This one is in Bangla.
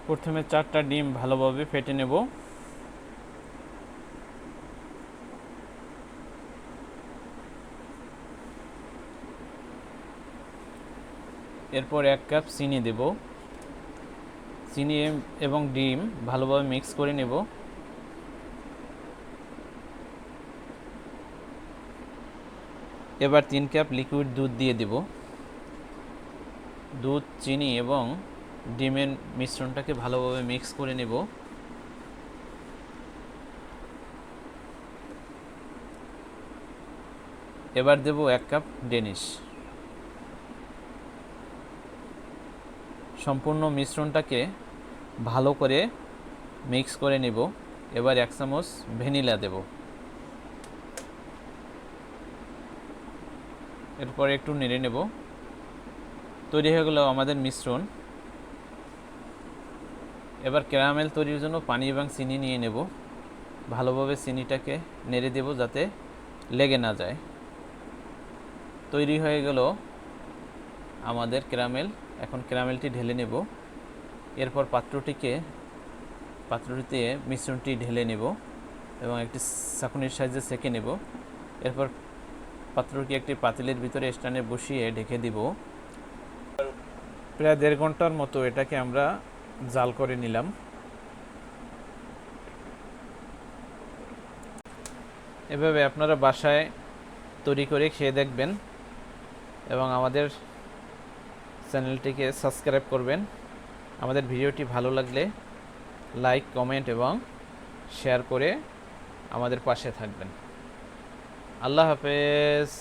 প্রথমে 4টা ডিম ভালোভাবে ফেটে নেব। এরপর 1 কাপ চিনি দেব। চিনি এবং ডিম ভালোভাবে মিক্স করে নেব। এবার 3 কাপ লিকুইড দুধ দিয়ে দেব। দুধ, চিনি এবং ডিমের মিশ্রণটাকে ভালোভাবে মিক্স করে নেব। এবার দেব 1 কাপ ডেনিশ। সম্পূর্ণ মিশ্রণটাকে ভালো করে মিক্স করে নেব। এবার 1 চামচ ভ্যানিলা দেব। এরপর একটু নেড়ে নেব। তৈরি হয়ে গেল আমাদের মিশ্রণ। এবার ক্যারামেল তৈরির জন্য পানি এবং চিনি নিয়ে নেব। ভালোভাবে চিনিটাকে নেড়ে দেব যাতে লেগে না যায়। তৈরি হয়ে গেল আমাদের ক্যারামেল। এখন ক্যারামেলটি ঢেলে নেব। এরপর পাত্রটিতে মিশ্রণটি ঢেলে নেব এবং একটি ছাঁকনির সাহায্যে ছেঁকে নেব। এরপর পাত্রটি একটি পাতিলের ভিতরে স্ট্যান্ডে বসিয়ে ঢেকে দিব। প্রায় 1.5 ঘন্টার মতো এটাকে আমরা জাল করে নিলাম। এভাবে আপনারা বাসায় তৈরি করে খেয়ে দেখবেন এবং আমাদের চ্যানেলটিকে সাবস্ক্রাইব করবেন। আমাদের ভিডিওটি ভালো লাগলে লাইক, কমেন্ট এবং শেয়ার করে আমাদের পাশে থাকবেন। আল্লাহ হাফেজ।